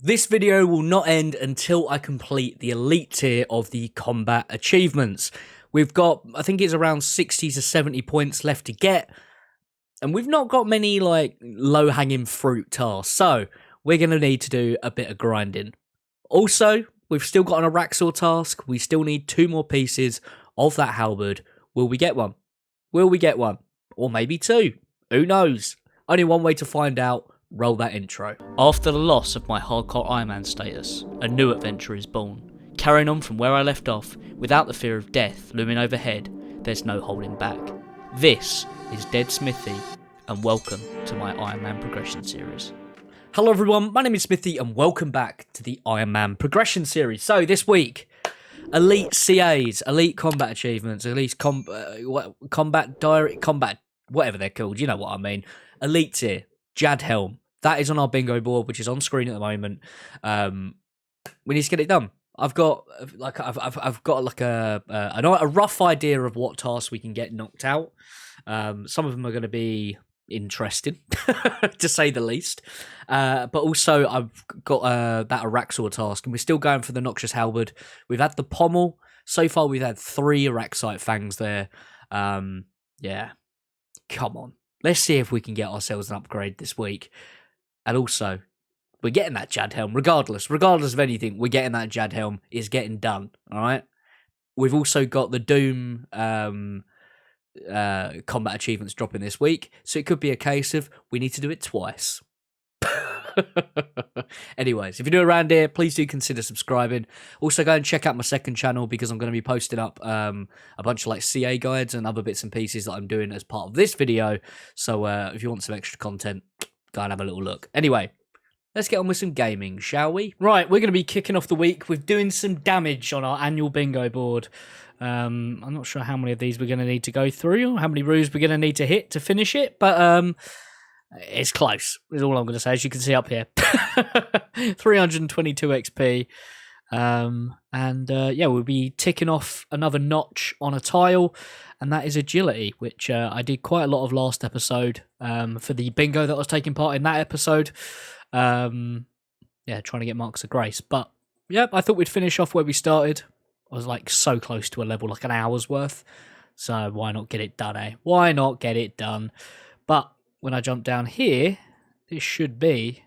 This video will not end until I complete the elite tier of the combat achievements. We've got, I think it's around 60 to 70 points left to get, and we've not got many like low-hanging fruit tasks, so we're going to need to do a bit of grinding. Also, we've still got an Araxxor task. We still need 2 more pieces of that halberd. Will we get one? Will we get one? Or maybe 2. Who knows? Only one way to find out. Roll that intro. After the loss of my hardcore Ironman status, a new adventure is born. Carrying on from where I left off, without the fear of death looming overhead, there's no holding back. This is Ded Smithy, and welcome to my Ironman Progression series. Hello everyone, my name is Smithy, and welcome back to the Ironman Progression series. So this week, elite CAs, elite combat achievements, elite combat diary, combat, whatever they're called, you know what I mean. Elite tier. Jad Helm. That is on our bingo board, which is on screen at the moment. We need to get it done. I've got like a rough idea of what tasks we can get knocked out. Some of them are going to be interesting, to say the least. But also, I've got that Araxxor task, and we're still going for the Noxious halberd. We've had the pommel. So far, we've had 3 Araxxite fangs there. Yeah, come on. Let's see if we can get ourselves an upgrade this week. And also, we're getting that Jad Helm, regardless of anything, we're getting that Jad Helm. It's getting done, all right? We've also got the Doom combat achievements dropping this week, so it could be a case of we need to do it twice. Anyways, if you're new around here, please do consider subscribing. Also, go and check out my second channel because I'm going to be posting up a bunch of like CA guides and other bits and pieces that I'm doing as part of this video. So if you want some extra content, go and have a little look. Anyway, let's get on with some gaming, shall we? Right, we're going to be kicking off the week with doing some damage on our annual bingo board. I'm not sure how many of these we're going to need to go through, or how many roos we're going to need to hit to finish it, but it's close, is all I'm going to say, as you can see up here. 322 XP. Yeah, we'll be ticking off another notch on a tile, and that is agility, which I did quite a lot of last episode for the bingo that I was taking part in that episode. Yeah, trying to get marks of grace. But, yeah, I thought we'd finish off where we started. I was, like, so close to a level, like an hour's worth. So why not get it done, eh? Why not get it done? But when I jump down here, this should be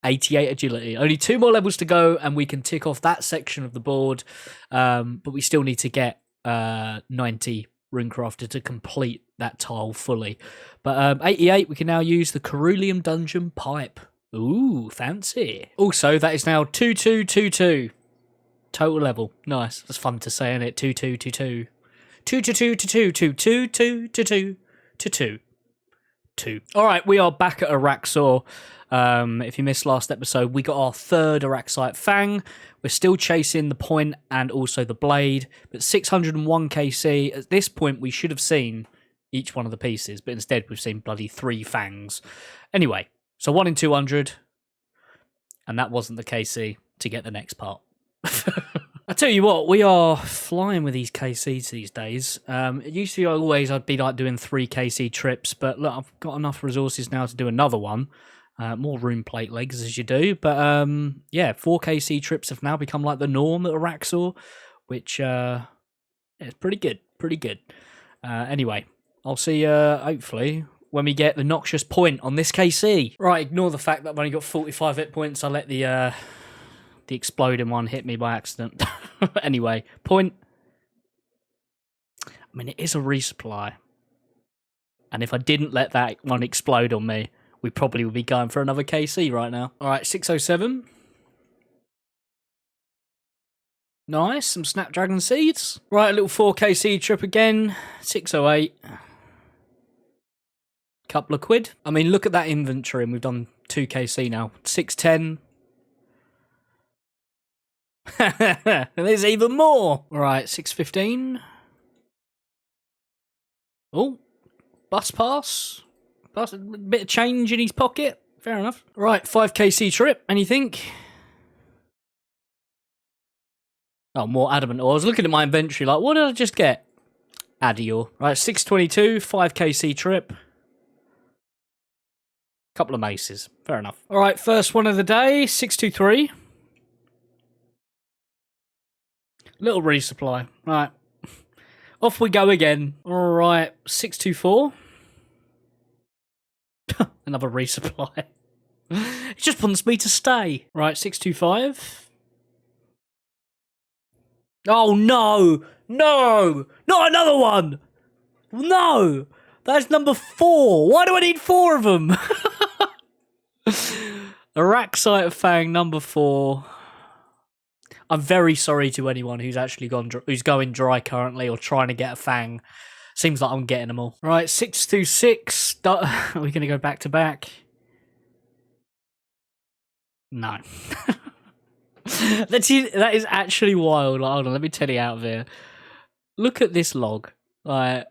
88 agility. Only 2 more levels to go, and we can tick off that section of the board. But we still need to get 90 Runecrafter to complete that tile fully. But 88, we can now use the Cerulean Dungeon Pipe. Ooh, fancy. Also, that is now 2222. Total level. Nice. That's fun to say, isn't it? 2222. 2. All right, we are back at Araxxor. If you missed last episode, we got our 3rd Araxxite Fang. We're still chasing the point and also the blade, but 601 KC. At this point, we should have seen each one of the pieces, but instead we've seen bloody 3 fangs. Anyway, so 1 in 200, and that wasn't the KC to get the next part. I tell you what, we are flying with these KCs these days. It used to be I'd be like doing 3 KC trips, but look, I've got enough resources now to do another one. More room plate legs as you do, but yeah, 4 KC trips have now become like the norm at Araxxor, which it's pretty good, anyway, I'll see hopefully when we get the Noxious point on this KC. Right, ignore the fact that I've only got 45 hit points. I let the exploding one hit me by accident. Anyway, point. I mean, it is a resupply. And if I didn't let that one explode on me, we probably would be going for another KC right now. All right, 607. Nice, some Snapdragon Seeds. Right, a little 4KC trip again. 608. Couple of quid. I mean, look at that inventory, and we've done 2KC now. 610. There's even more. Right, 615. Oh, bus pass. A bit of change in his pocket. Fair enough. Right, 5KC trip. Anything? Oh, more adamant. Oh, I was looking at my inventory like, what did I just get? Adior. Right, 622, 5KC trip. Couple of maces. Fair enough. All right, first one of the day, 623. Little resupply. Right. Off we go again. All right, 624. Another resupply. It just wants me to stay. Right, 625. Oh, no. No. Not another one. No. That's number 4. Why do I need 4 of them? Araxxor Fang, number 4. I'm very sorry to anyone who's actually who's going dry currently or trying to get a Fang. Seems like I'm getting them all. Right, 626. Are we going to go back to back? No. That is actually wild. Like, hold on, let me tell you out of here. Look at this log. Like,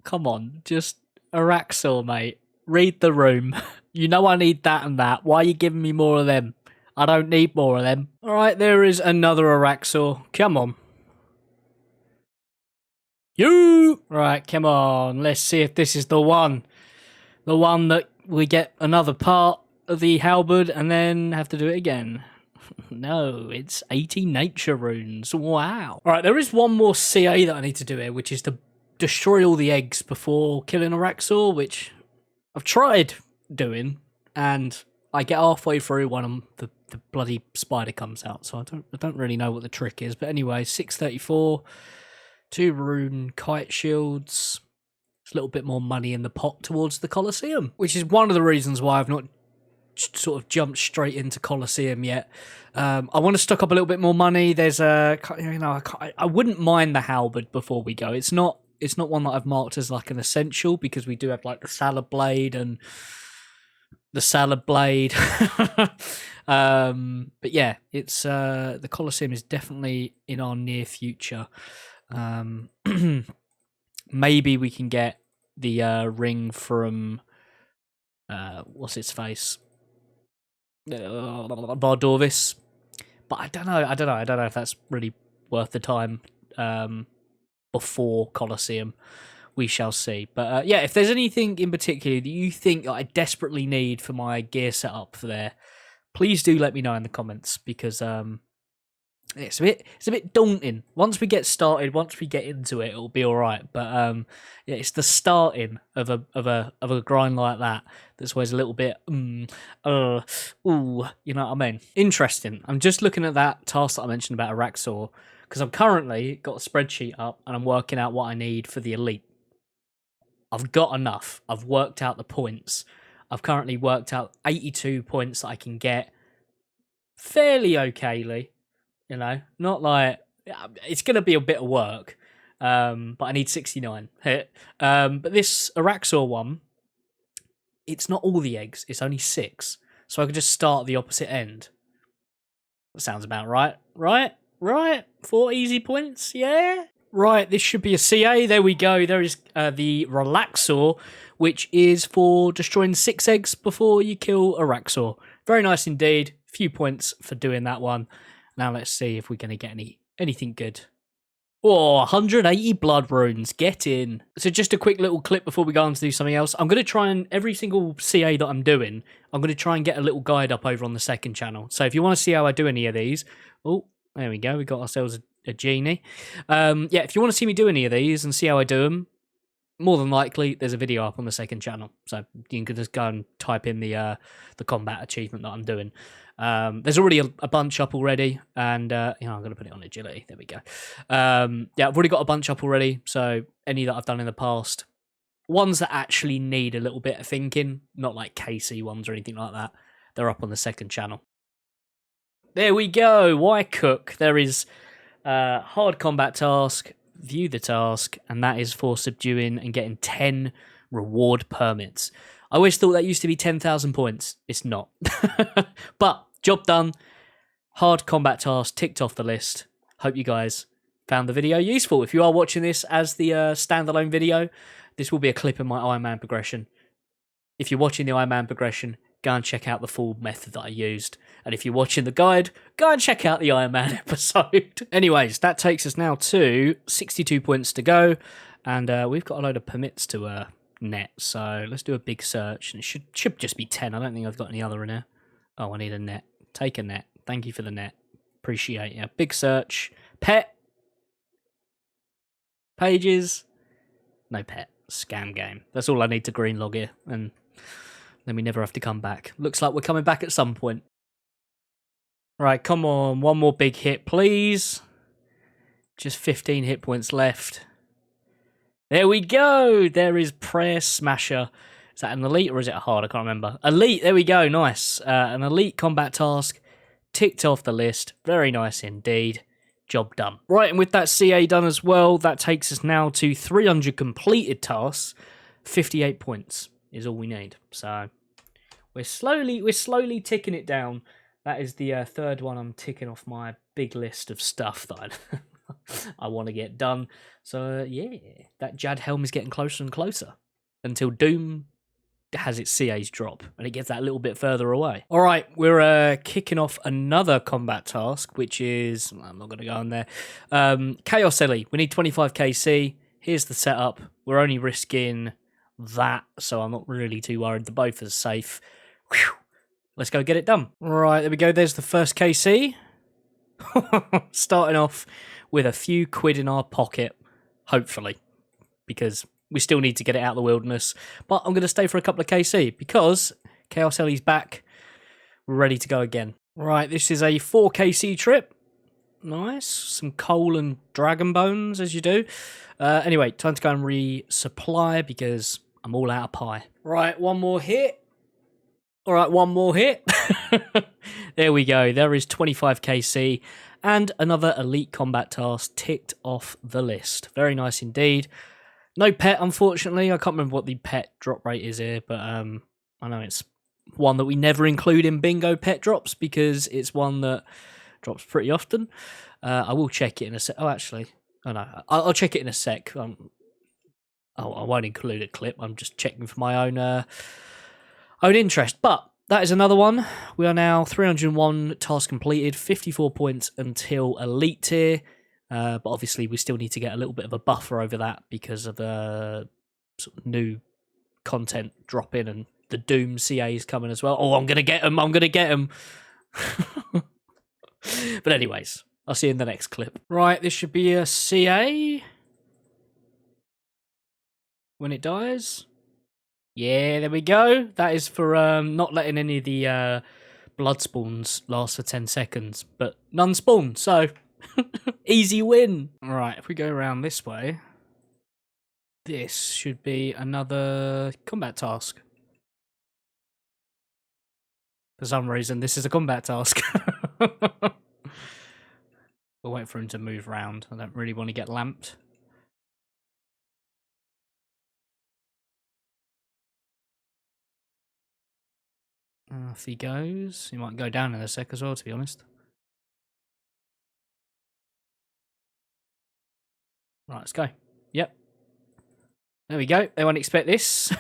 come on, just Araxxor, mate. Read the room. You know I need that and that. Why are you giving me more of them? I don't need more of them. All right, there is another Araxxor. Come on. You! Right, come on. Let's see if this is the one. The one that we get another part of the halberd and then have to do it again. No, it's 80 nature runes. Wow. All right, there is one more CA that I need to do here, which is to destroy all the eggs before killing Araxxor, which I've tried doing, and I get halfway through when the bloody spider comes out, so I don't really know what the trick is. But anyway, 634, 2 rune kite shields. It's a little bit more money in the pot towards the Colosseum, which is one of the reasons why I've not sort of jumped straight into Colosseum yet. I want to stock up a little bit more money. There's I wouldn't mind the halberd before we go. It's not one that I've marked as like an essential because we do have like the salad blade and the salad blade. But yeah, it's the Colosseum is definitely in our near future. Maybe we can get the ring from what's its face, Bardorvis, but I don't know if that's really worth the time before Colosseum. We shall see. But yeah, if there's anything in particular that you think that I desperately need for my gear setup for there, please do let me know in the comments, because it's a bit daunting. Once we get started, once we get into it, it'll be all right. But yeah, it's the starting of a grind like that that's always a little bit ooh, you know what I mean? Interesting. I'm just looking at that task that I mentioned about Araxxor, because I've currently got a spreadsheet up and I'm working out what I need for the elite. I've got enough. I've worked out the points. I've currently worked out 82 points that I can get fairly okayly. You know, not like it's going to be a bit of work, but I need 69. But this Araxxor one, it's not all the eggs. It's only 6. So I could just start at the opposite end. That sounds about right. Right. 4 easy points, yeah? Right, this should be a CA. There we go. There is the Relaxor, which is for destroying 6 eggs before you kill Araxxor. Very nice indeed. Few points for doing that one. Now let's see if we're going to get anything good. Oh, 180 blood runes. Get in. So just a quick little clip before we go on to do something else. I'm going to try and, every single CA that I'm doing, I'm going to try and get a little guide up over on the second channel. So if you want to see how I do any of these, oh, there we go. We got ourselves a genie. Yeah, if you want to see me do any of these and see how I do them, more than likely there's a video up on the second channel. So you can just go and type in the combat achievement that I'm doing. There's already a bunch up already, and you know, I'm going to put it on agility. There we go. Yeah, I've already got a bunch up already. So any that I've done in the past, ones that actually need a little bit of thinking, not like KC ones or anything like that, they're up on the second channel. There we go. Why cook? There is hard combat task, view the task, and that is for subduing and getting 10 reward permits. I always thought that used to be 10,000 points. It's not. But job done. Hard combat task ticked off the list. Hope you guys found the video useful. If you are watching this as the standalone video, this will be a clip in my Ironman progression. If you're watching the Ironman progression, go and check out the full method that I used. And if you're watching the guide, go and check out the Ironman episode. Anyways, that takes us now to 62 points to go. And we've got a load of permits to net. So let's do a big search. And it should just be 10. I don't think I've got any other in there. Oh, I need a net. Take a net. Thank you for the net. Appreciate you. Big search. Pet. Pages. No pet. Scam game. That's all I need to green log here. And then we never have to come back. Looks like we're coming back at some point. Right, come on. One more big hit, please. Just 15 hit points left. There we go. There is Prayer Smasher. Is that an elite or is it a hard? I can't remember. Elite. There we go. Nice. An elite combat task. Ticked off the list. Very nice indeed. Job done. Right, and with that CA done as well, that takes us now to 300 completed tasks. 58 points is all we need. So we're slowly ticking it down. That is the third one I'm ticking off my big list of stuff that I want to get done. So yeah, that Jad Helm is getting closer and closer until Doom has its CAs drop and it gets that little bit further away. All right, we're kicking off another combat task, which is, I'm not going to go on there, Chaos Ellie. We need 25 KC. Here's the setup. We're only risking that, so I'm not really too worried. The both are safe. Whew. Let's go get it done. Right, there we go. There's the first KC. Starting off with a few quid in our pocket, hopefully, because we still need to get it out of the wilderness. But I'm going to stay for a couple of KC because Chaos Ellie's back. We're ready to go again. Right, this is a 4 KC trip. Nice. Some coal and dragon bones, as you do. Anyway, time to go and resupply because I'm all out of pie. Right, one more hit. All right, one more hit. There we go. There is 25 KC and another elite combat task ticked off the list. Very nice indeed. No pet, unfortunately. I can't remember what the pet drop rate is here, but I know it's one that we never include in bingo pet drops because it's one that drops pretty often. I will check it in a sec. Oh, actually, oh no, I'll check it in a sec. I won't include a clip. I'm just checking for my own interest. But that is another one. We are now 301 tasks completed, 54 points until elite tier. But obviously, we still need to get a little bit of a buffer over that because of the sort of new content dropping and the Doom CAs coming as well. Oh, I'm going to get them. I'm going to get them. But anyways, I'll see you in the next clip. Right, this should be a CA when it dies. Yeah, there we go. That is for not letting any of the blood spawns last for 10 seconds, but none spawn, so easy win. All right, if we go around this way, this should be another combat task. For some reason, this is a combat task. We'll wait for him to move around. I don't really want to get lamped. Off he goes. He might go down in a sec as well, to be honest. Right, let's go. Yep. There we go. They won't expect this.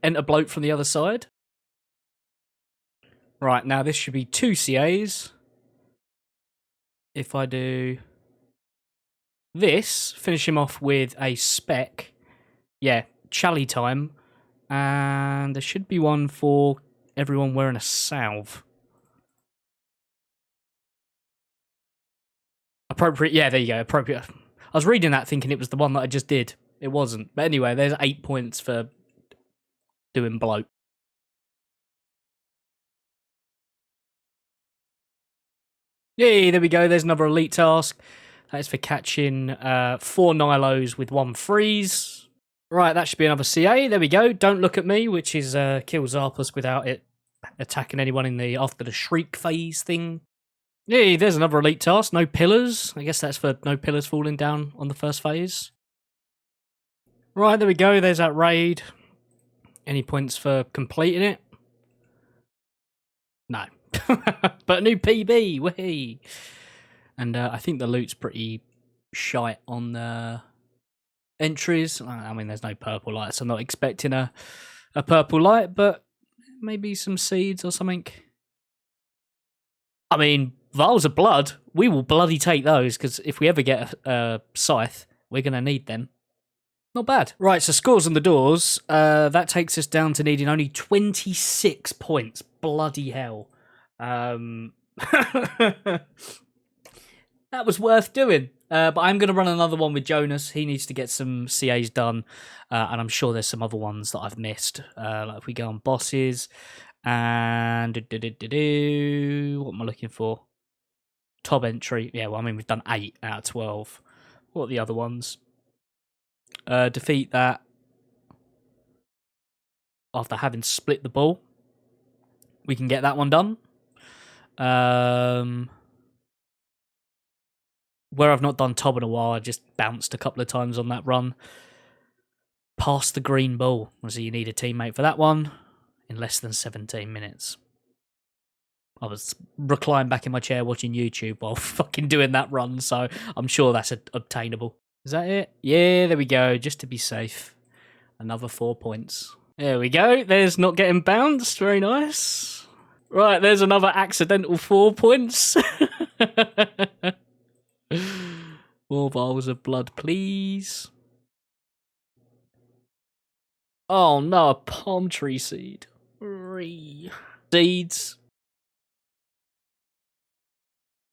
Enter bloke from the other side. Right, now this should be 2 CAs. If I do this, finish him off with a spec. Yeah, chally time. And there should be one for everyone wearing a salve. Appropriate. Yeah, there you go. Appropriate. I was reading that thinking it was the one that I just did. It wasn't. But anyway, there's 8 points for doing bloat. Yay, there we go. There's another elite task. That is for catching 4 Nilos with 1 freeze. Right, that should be another CA. There we go. Don't look at me, which is kill Zarpus without it attacking anyone in the after the shriek phase thing. Yay, there's another elite task. No pillars. I guess that's for no pillars falling down on the first phase. Right, there we go. There's that raid. Any points for completing it? No. But a new PB, whee! And I think the loot's pretty shite on the entries. I mean, there's no purple light, so I'm not expecting a purple light, but maybe some seeds or something. I mean, vials of blood, we will bloody take those, because if we ever get a scythe, we're going to need them. Not bad. Right, so scores on the doors. That takes us down to needing only 26 points. Bloody hell. That was worth doing. But I'm going to run another one with Jonas. He needs to get some CAs done. And I'm sure there's some other ones that I've missed. Like if we go on bosses. And... what am I looking for? Top entry. Yeah, well, I mean, we've done 8 out of 12. What are the other ones? Defeat that after having split the ball. We can get that one done. Where I've not done Tob in a while, I just bounced a couple of times on that run. Pass the green ball. So you need a teammate for that one in less than 17 minutes. I was reclined back in my chair watching YouTube while fucking doing that run, so I'm sure that's obtainable. Is that it? Yeah, there we go, just to be safe. Another 4 points. There we go. There's not getting bounced. Very nice. Right, there's another accidental 4 points. More vials of blood, please. Oh no, a palm tree seed. Seeds.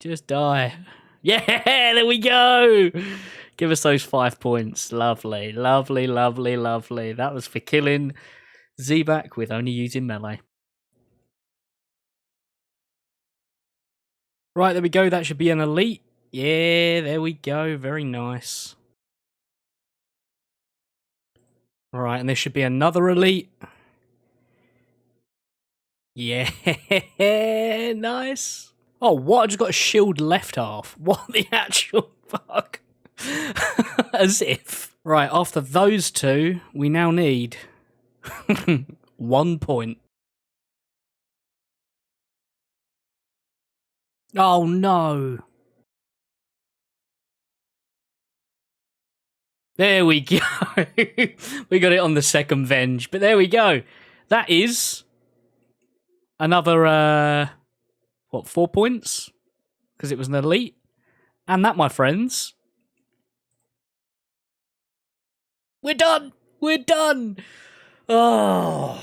Just die. Yeah, there we go. Give us those 5 points. Lovely, lovely, lovely, lovely. That was for killing Zebak with only using melee. Right, there we go. That should be an elite. Yeah, there we go. Very nice. Right, and there should be another elite. Yeah, nice. Oh, what? I just got a shield left half. What the actual fuck? As if. Right, after those two, we now need 1 point. Oh, no. There we go. We got it on the second venge, but there we go. That is another, 4 points? Because it was an elite. And that, my friends, we're done. We're done. Oh,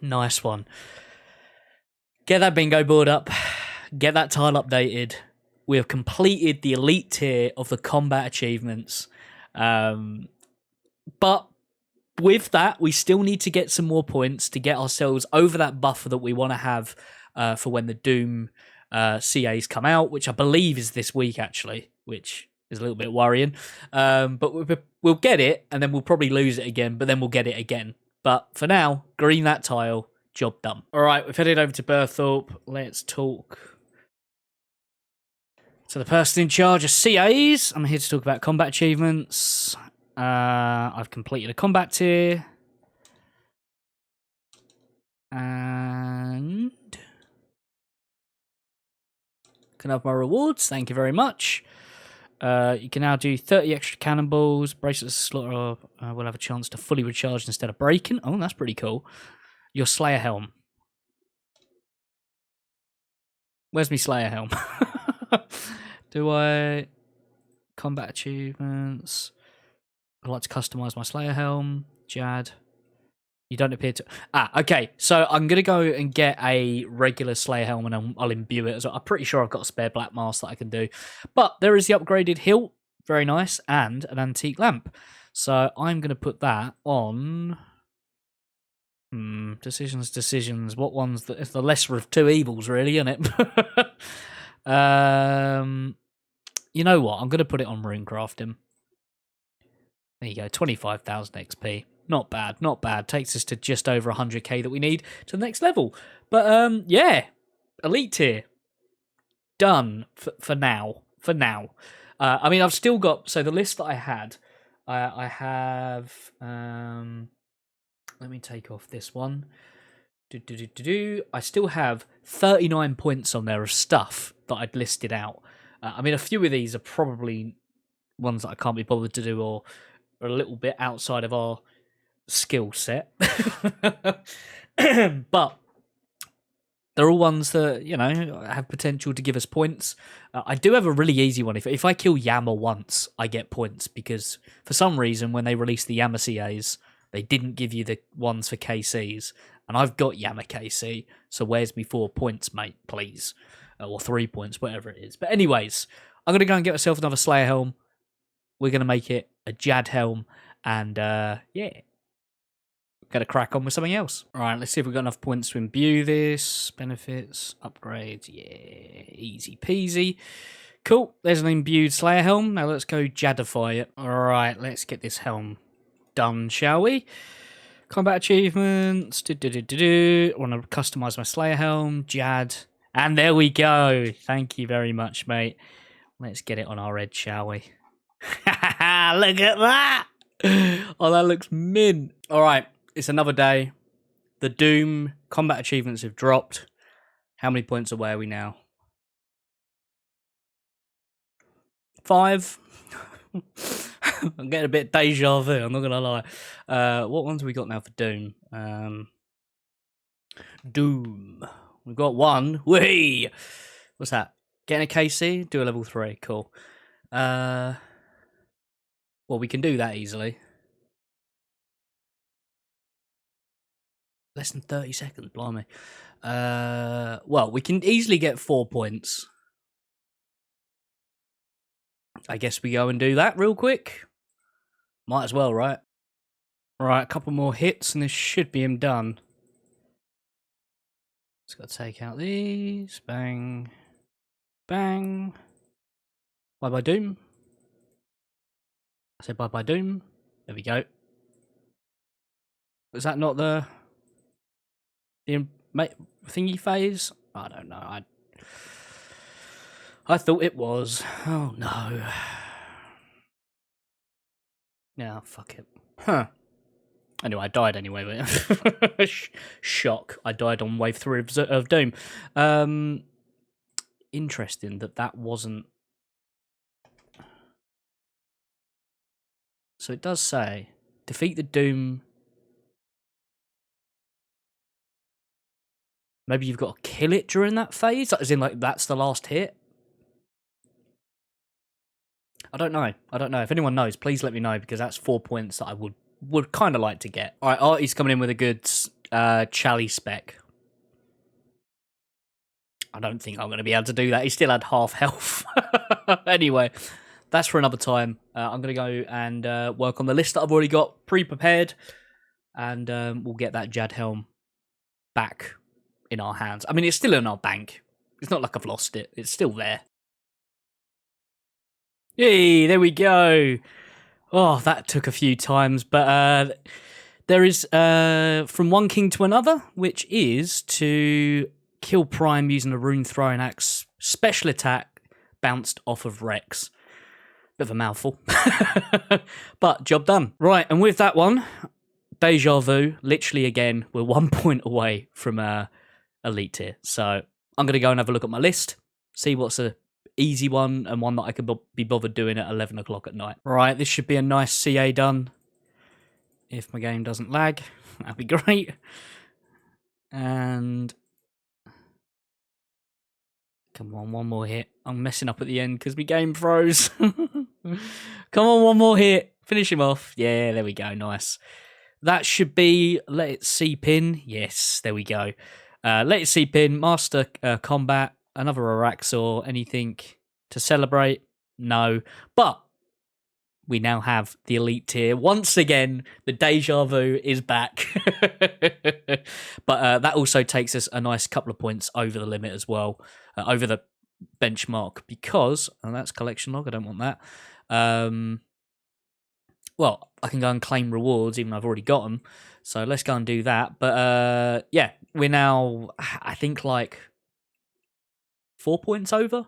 nice one. Get that bingo board up. Get that tile updated. We have completed the elite tier of the combat achievements. But with that, we still need to get some more points to get ourselves over that buffer that we want to have for when the Doom CAs come out, which I believe is this week, actually, which is a little bit worrying. But we'll get it, and then we'll probably lose it again, but then we'll get it again. But for now, green that tile, job done. All right, we've headed over to Berthorpe. Let's talk to the person in charge of CAs. I'm here to talk about combat achievements. I've completed a combat tier. And can have my rewards. Thank you very much. You can now do 30 extra cannonballs. Bracelets of Slaughter will have a chance to fully recharge instead of breaking. Oh, that's pretty cool. Your Slayer Helm. Where's my Slayer Helm? Do I... Combat achievements. I'd like to customize my Slayer Helm. Jad. You don't appear to... okay. So I'm going to go and get a regular Slayer Helm and I'll imbue it. I'm pretty sure I've got a spare black mask that I can do. But there is the upgraded hilt. Very nice. And an antique lamp. So I'm going to put that on... Decisions. What one's it's the lesser of two evils, really, isn't it? You know what? I'm going to put it on runecrafting. There you go, 25,000 XP. Not bad, not bad. Takes us to just over 100k that we need to the next level. But yeah, elite tier done for now. For now, I mean, I've still got the list that I had. I have. Let me take off this one. I still have 39 points on there of stuff that I'd listed out. I mean, a few of these are probably ones that I can't be bothered to do or are a little bit outside of our skill set. But They're all ones that, you know, have potential to give us points. I do have a really easy one. If I kill Yammer once, I get points, because for some reason, when they released the Yammer CAs, they didn't give you the ones for KCs. And I've got Yammer KC, so where's me 4 points, mate, please? Or 3 points, whatever it is. But anyways, I'm going to go and get myself another Slayer Helm. We're going to make it a Jad Helm. And, yeah. Got to crack on with something else. All right, let's see if we've got enough points to imbue this. Benefits, upgrades, yeah, easy peasy. Cool, there's an imbued Slayer Helm. Now let's go Jadify it. All right, let's get this helm done, shall we? Combat achievements. I want to customize my Slayer Helm, Jad. And there we go. Thank you very much, mate. Let's get it on our head, shall we? Look at that. Oh, that looks mint. All right. It's another day. The Doom combat achievements have dropped. How many points away are we now? 5. I'm getting a bit deja vu, I'm not going to lie. What ones have we got now for Doom? Doom. We've got 1. Whee! What's that? Getting a KC? Do a level 3. Cool. Well, we can do that easily. Less than 30 seconds, blimey. Well, we can easily get 4 points. I guess we go and do that real quick. Might as well, right? Right, a couple more hits and this should be him done. Just got to take out these. Bang. Bang. Bye-bye, Doom. I said bye-bye, Doom. There we go. Was that not the thingy phase? I don't know. I thought it was. Oh no. Yeah, fuck it. Huh. Anyway, I died anyway. Shock. I died on wave 3 of Doom. Interesting that wasn't. So it does say defeat the Doom. Maybe you've got to kill it during that phase? As in, like, that's the last hit? I don't know. If anyone knows, please let me know, because that's 4 points that I would kind of like to get. All right, Artie's coming in with a good Chally spec. I don't think I'm going to be able to do that. He still had half health. Anyway, that's for another time. I'm going to go and work on the list that I've already got pre-prepared, and we'll get that Jad Helm back in our hands. I mean, it's still in our bank. It's not like I've lost it. It's still there. Yay, there we go. Oh, that took a few times, but there is from one king to another, which is to kill Prime using a rune throwing axe special attack bounced off of Rex. Bit of a mouthful, but job done. Right, and with that one, deja vu, literally again, we're 1 point away from elite tier. So I'm going to go and have a look at my list, see what's a easy one and one that I could be bothered doing at 11 o'clock at night. Right, this should be a nice CA done. If my game doesn't lag, that'd be great. And come on, one more hit. I'm messing up at the end because my game froze. Come on, one more hit. Finish him off. Yeah, there we go. Nice. That should be let it seep in. Yes, there we go. Let it seep in. Master combat. Another Araxxor. Anything to celebrate? No. But we now have the elite tier. Once again, the deja vu is back. But that also takes us a nice couple of points over the limit as well. Over the benchmark, because, and that's collection log, I don't want that. Well, I can go and claim rewards, even though I've already got them. So let's go and do that. But yeah, we're now, I think, like 4 points over,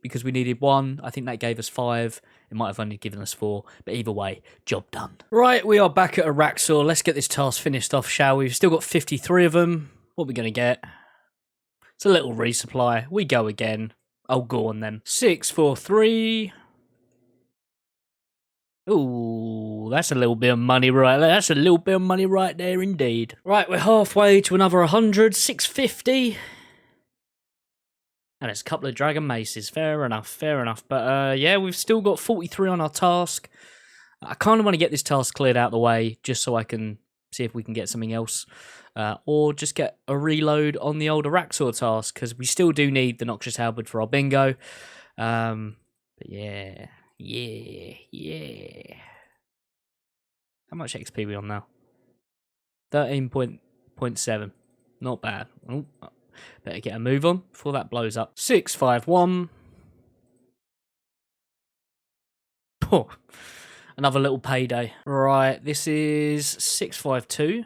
because we needed 1. I think that gave us 5. It might have only given us 4, but either way, job done. Right, we are back at Araxxor. Let's get this task finished off, shall we? We've still got 53 of them. What are we going to get? It's a little resupply. We go again. Oh, go on then. 643. Ooh, that's a little bit of money right there. That's a little bit of money right there indeed. Right, we're halfway to another 100. 650. And it's a couple of dragon maces. Fair enough, fair enough. But yeah, we've still got 43 on our task. I kind of want to get this task cleared out of the way just so I can see if we can get something else. Or just get a reload on the old Araxxor task, because we still do need the Noxious Halberd for our bingo. But yeah. How much XP are we on now? 13.7. Not bad. Oh, better get a move on before that blows up. 651. Oh, another little payday. Right, this is 652.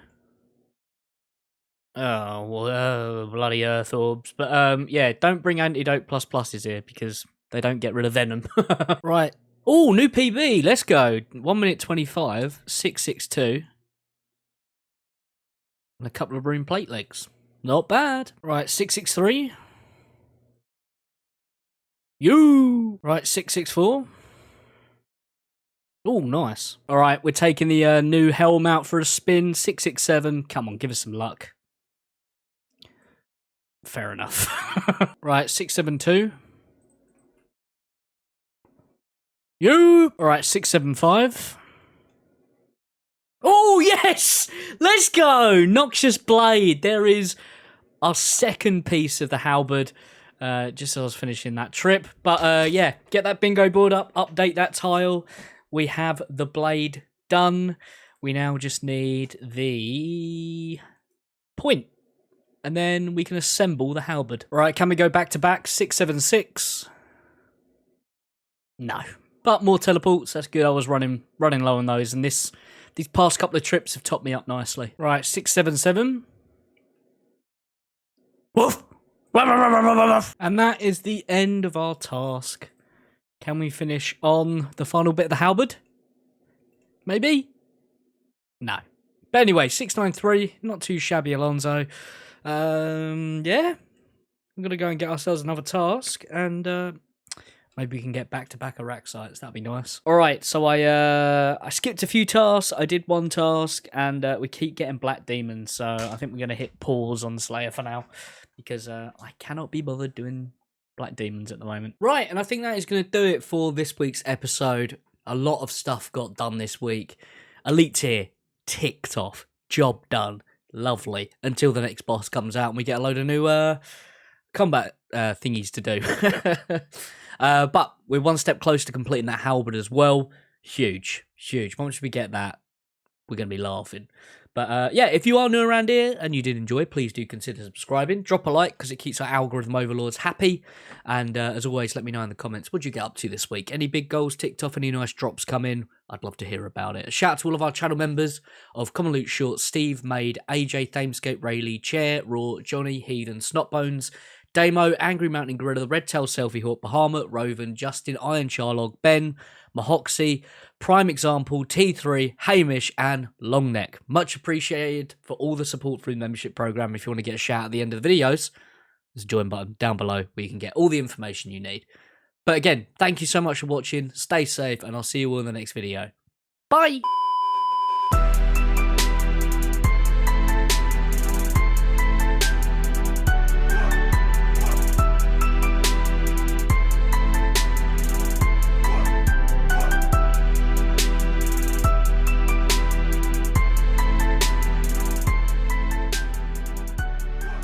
Oh, well, bloody earth orbs. But yeah, don't bring antidote pluses here because they don't get rid of venom. Right. Oh, new PB. Let's go. 1 minute 25. 662. And a couple of rune plate legs. Not bad. Right, 663. You. Right, 664. Oh, nice. All right, we're taking the new Helm out for a spin. 667. Come on, give us some luck. Fair enough. Right, 672. You. All right, 675. Oh, yes! Let's go! Noxious Blade. There is our second piece of the halberd. Just as I was finishing that trip. But yeah, get that bingo board up, update that tile. We have the blade done. We now just need the point. And then we can assemble the halberd. Right, can we go back to back? 676. No. But more teleports, that's good. I was running low on those, and these past couple of trips have topped me up nicely. Right, 677. Woof! And that is the end of our task. Can we finish on the final bit of the halberd? Maybe? No. But anyway, 693, not too shabby, Alonso. Yeah. I'm going to go and get ourselves another task, and maybe we can get back-to-back Araxxites. That'd be nice. All right, so I skipped a few tasks. I did one task, and we keep getting Black Demons, so I think we're going to hit pause on Slayer for now, because I cannot be bothered doing Black Demons at the moment. Right, and I think that is going to do it for this week's episode. A lot of stuff got done this week. Elite tier, ticked off. Job done. Lovely. Until the next boss comes out and we get a load of new combat thingies to do. But we're one step closer to completing that halberd as well. Huge. Once we get that, we're going to be laughing. But yeah, if you are new around here and you did enjoy, please do consider subscribing. Drop a like because it keeps our algorithm overlords happy. And as always, let me know in the comments, what'd you get up to this week? Any big goals ticked off? Any nice drops come in? I'd love to hear about it. A shout out to all of our channel members of Common Loot Short, Steve, Maid, AJ, Thamescape, Rayleigh, Chair, Raw, Johnny, Heathen, Snotbones, Damo, Angry Mountain Gorilla, The Red Tail Selfie Hawk, Bahamut, Roven, Justin, Iron Charlog, Ben, Mahoxie, Prime Example, T3, Hamish, and Longneck. Much appreciated for all the support through the membership program. If you want to get a shout at the end of the videos, there's a join button down below where you can get all the information you need. But again, thank you so much for watching. Stay safe, and I'll see you all in the next video. Bye!